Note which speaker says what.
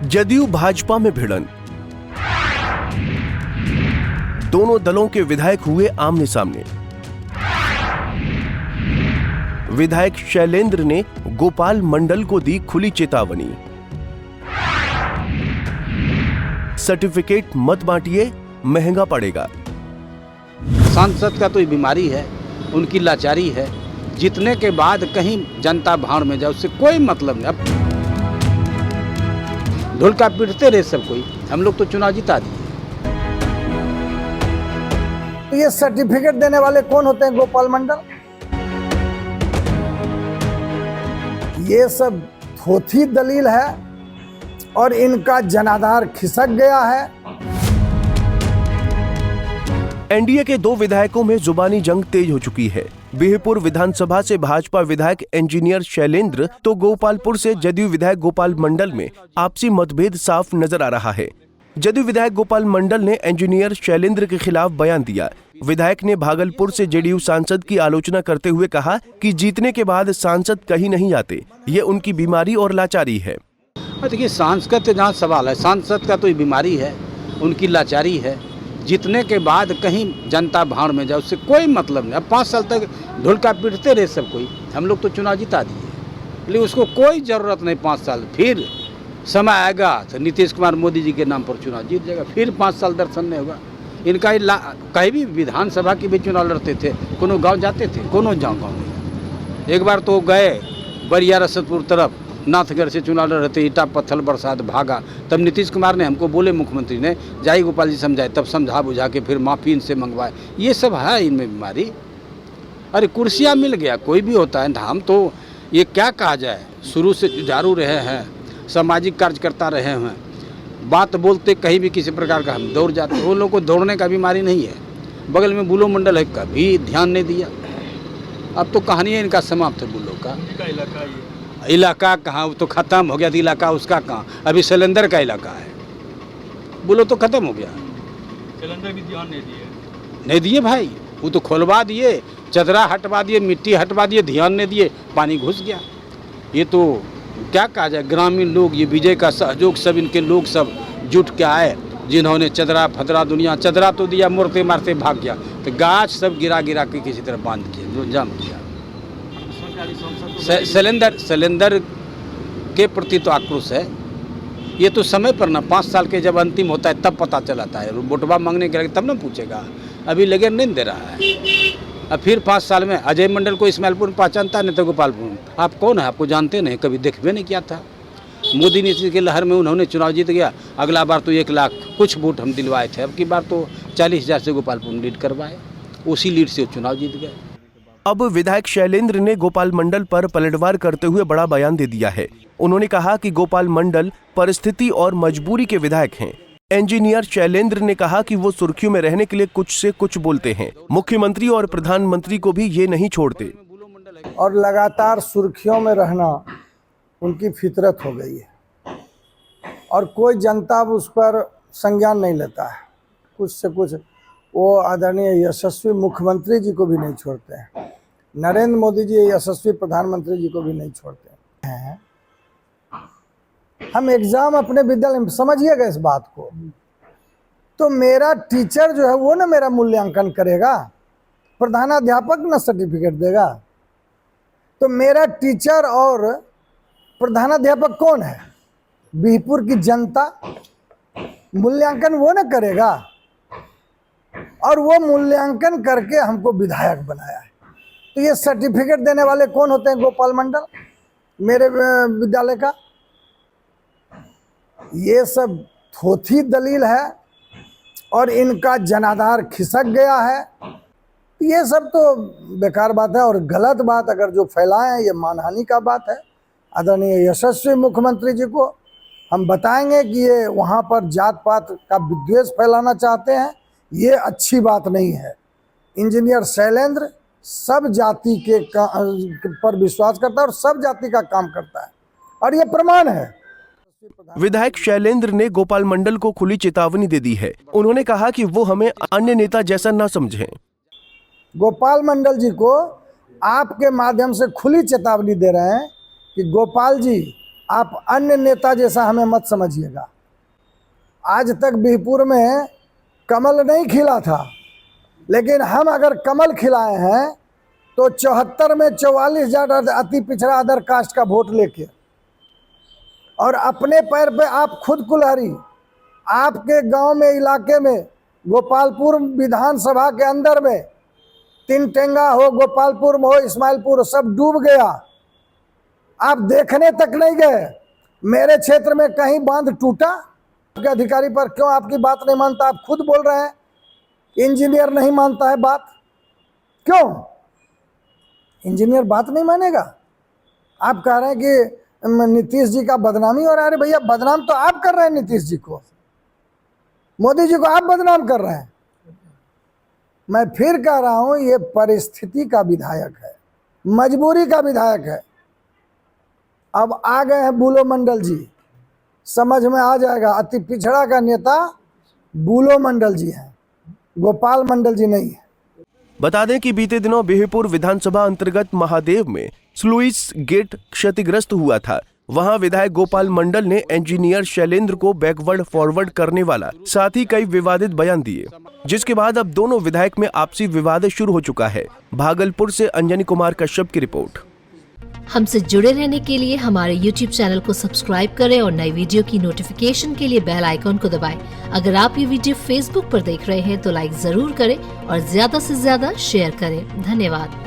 Speaker 1: जदयू भाजपा में भिड़न, दोनों दलों के विधायक हुए आमने सामने। विधायक शैलेंद्र ने गोपाल मंडल को दी खुली चेतावनी, सर्टिफिकेट मत बांटिए, महंगा पड़ेगा।
Speaker 2: सांसद का तो बीमारी है, उनकी लाचारी है। जीतने के बाद कहीं जनता भाड़ में जाए उससे कोई मतलब नहीं। अब ढोलका पीटते रहे सब कोई, हम लोग तो चुनाव जिता दिए।
Speaker 3: ये सर्टिफिकेट देने वाले कौन होते हैं? गोपाल मंडल। ये सब थोथी दलील है और इनका जनाधार खिसक गया है।
Speaker 1: एनडीए के दो विधायकों में जुबानी जंग तेज हो चुकी है। बिहपुर विधानसभा से भाजपा विधायक इंजीनियर शैलेंद्र तो गोपालपुर से जदयू विधायक गोपाल मंडल में आपसी मतभेद साफ नजर आ रहा है। जदयू विधायक गोपाल मंडल ने इंजीनियर शैलेंद्र के खिलाफ बयान दिया। विधायक ने भागलपुर से जेडीयू सांसद की आलोचना करते हुए कहा कि जीतने के बाद सांसद कहीं नहीं आते, ये उनकी बीमारी और लाचारी है।
Speaker 2: देखिए, सांसद का जहाँ सवाल है, सांसद का तो बीमारी है, उनकी लाचारी है। जीतने के बाद कहीं जनता भाड़ में जाए उससे कोई मतलब नहीं। अब 5 साल तक ढोलका पीटते रहे सब कोई, हम लोग तो चुनाव जिता दिए, लेकिन उसको कोई ज़रूरत नहीं। 5 साल फिर समय आएगा तो नीतीश कुमार मोदी जी के नाम पर चुनाव जीत जाएगा, फिर 5 साल दर्शन नहीं होगा इनका। कहीं भी विधानसभा की भी चुनाव लड़ते थे, कोनो गांव जाते थे, कोनो गाँव नहीं। एक बार तो गए बरिया रसदपुर तरफ, नाथगढ़ से चुनाव लड़ रहे थे, ईटा पत्थर बरसात भागा। तब नीतीश कुमार ने हमको बोले, मुख्यमंत्री ने जाई गोपाल जी समझाए, तब समझा बुझा के फिर माफ़ी इनसे मंगवाए। ये सब है इनमें बीमारी। अरे कुर्सियाँ मिल गया, कोई भी होता है। हम तो ये क्या कहा जाए, शुरू से जुझारू रहे हैं, सामाजिक कार्यकर्ता रहे हैं। बात बोलते कहीं भी किसी प्रकार का हम दौड़ जाते। वो लोगों को दौड़ने का बीमारी नहीं है। बगल में बुलो मंडल है, कभी ध्यान नहीं दिया। अब तो कहानी है इनका समाप्त है। बुलो का इलाका कहाँ, तो ख़त्म हो गया। इलाका उसका कहाँ, अभी शैलेंद्र का इलाका है। बुलो तो ख़त्म हो गया।
Speaker 4: शैलेंद्र भी ध्यान
Speaker 2: नहीं दिए भाई, वो तो खोलवा दिए, चदरा हटवा दिए, मिट्टी हटवा दिए, ध्यान नहीं दिए, पानी घुस गया। ये तो क्या कहा जाए, ग्रामीण लोग, ये विजय का सहयोग, सब इनके लोग सब जुट के आए, जिन्होंने चदरा फदरा दुनिया, चदरा तो दिया, मुड़ते मारते भाग गया, तो गाछ सब गिरा गिरा के किसी तरह बांध किया, जो जाम किया। शैलेंद्र के प्रति तो आक्रोश है। ये तो समय पर ना, 5 साल के जब अंतिम होता है तब पता चलाता है। वोटवा मांगने के लगे तब ना पूछेगा, अभी लगे नहीं दे रहा है। अब फिर 5 साल में अजय मंडल को इस्माइलपुर में पहचानता नहीं तो गोपालपुर। आप कौन है, आपको जानते नहीं, कभी देखबे नहीं किया था। मोदी नीति के लहर में उन्होंने चुनाव जीत गया। अगला बार तो 1 लाख कुछ वोट हम दिलवाए थे, अब की बार तो 40,000 से गोपालपुर में लीड करवाए, उसी लीड से चुनाव जीत गए।
Speaker 1: अब विधायक शैलेंद्र ने गोपाल मंडल पर पलटवार करते हुए बड़ा बयान दे दिया है। उन्होंने कहा कि गोपाल मंडल परिस्थिति और मजबूरी के विधायक हैं। इंजीनियर शैलेंद्र ने कहा कि वो सुर्खियों में रहने के लिए कुछ से कुछ बोलते हैं, मुख्यमंत्री और प्रधानमंत्री को भी ये नहीं छोड़ते।
Speaker 3: और लगातार सुर्खियों में रहना उनकी फितरत हो गई है और कोई जनता उस पर संज्ञान नहीं लेता है। कुछ से कुछ वो आदरणीय यशस्वी मुख्यमंत्री जी को भी नहीं छोड़ते हैं, नरेंद्र मोदी जी यशस्वी प्रधानमंत्री जी को भी नहीं छोड़ते हैं। हम एग्जाम अपने विद्यालय में, समझिएगा इस बात को, तो मेरा टीचर जो है वो ना मेरा मूल्यांकन करेगा, प्रधानाध्यापक ना सर्टिफिकेट देगा। तो मेरा टीचर और प्रधानाध्यापक कौन है? बिहपुर की जनता। मूल्यांकन वो ना करेगा, और वो मूल्यांकन करके हमको विधायक बनाया है। तो ये सर्टिफिकेट देने वाले कौन होते हैं? गोपाल मंडल, मेरे विद्यालय का। ये सब थोथी दलील है और इनका जनाधार खिसक गया है। ये सब तो बेकार बात है और गलत बात अगर जो फैलाए हैं, ये मानहानि का बात है। आदरणीय यशस्वी मुख्यमंत्री जी को हम बताएंगे कि ये वहाँ पर जात पात का विद्वेष फैलाना चाहते हैं, ये अच्छी बात नहीं है। इंजीनियर शैलेंद्र सब जाति के पर विश्वास करता है और सब जाति का काम करता है, और ये प्रमाण है।
Speaker 1: विधायक शैलेंद्र ने गोपाल मंडल को खुली चेतावनी दे दी है। उन्होंने कहा कि वो हमें अन्य नेता जैसा न समझें।
Speaker 3: गोपाल मंडल जी को आपके माध्यम से खुली चेतावनी दे रहे हैं कि गोपाल जी, आप अन्य नेता जैसा हमें मत समझिएगा। आज तक बिहपुर में कमल नहीं खिला था, लेकिन हम अगर कमल खिलाए हैं तो 74 में 44,000 अति पिछड़ा अदर कास्ट का वोट लेके, और अपने पैर पे आप खुद कुल्हाड़ी, आपके गांव में, इलाके में, गोपालपुर विधानसभा के अंदर में, तिनटेंगा हो, गोपालपुर में हो, इस्माइलपुर, सब डूब गया। आप देखने तक नहीं गए। मेरे क्षेत्र में कहीं बांध टूटा? आपके अधिकारी पर क्यों आपकी बात नहीं मानता? आप खुद बोल रहे हैं इंजीनियर नहीं मानता है बात। क्यों इंजीनियर बात नहीं मानेगा? आप कह रहे हैं कि नीतीश जी का बदनामी हो रहा है। अरे भैया, बदनाम तो आप कर रहे हैं नीतीश जी को, मोदी जी को आप बदनाम कर रहे हैं। मैं फिर कह रहा हूं, ये परिस्थिति का विधायक है, मजबूरी का विधायक है। अब आ गए हैं बुलो मंडल जी, समझ में आ जाएगा। अति पिछड़ा का नेता बुलो मंडल जी हैं, गोपाल मंडल जी नहीं है।
Speaker 1: बता दें कि बीते दिनों बिहपुर विधानसभा अंतर्गत महादेव में स्लुइस गेट क्षतिग्रस्त हुआ था। वहां विधायक गोपाल मंडल ने इंजीनियर शैलेंद्र को बैकवर्ड फॉरवर्ड करने वाला, साथ ही कई विवादित बयान दिए, जिसके बाद अब दोनों विधायक में आपसी विवाद शुरू हो चुका है। भागलपुर से अंजनी कुमार कश्यप की रिपोर्ट।
Speaker 5: हमसे जुड़े रहने के लिए हमारे YouTube चैनल को सब्सक्राइब करें और नई वीडियो की नोटिफिकेशन के लिए बेल आइकॉन को दबाएं। अगर आप ये वीडियो Facebook पर देख रहे हैं तो लाइक जरूर करें और ज्यादा से ज्यादा शेयर करें। धन्यवाद।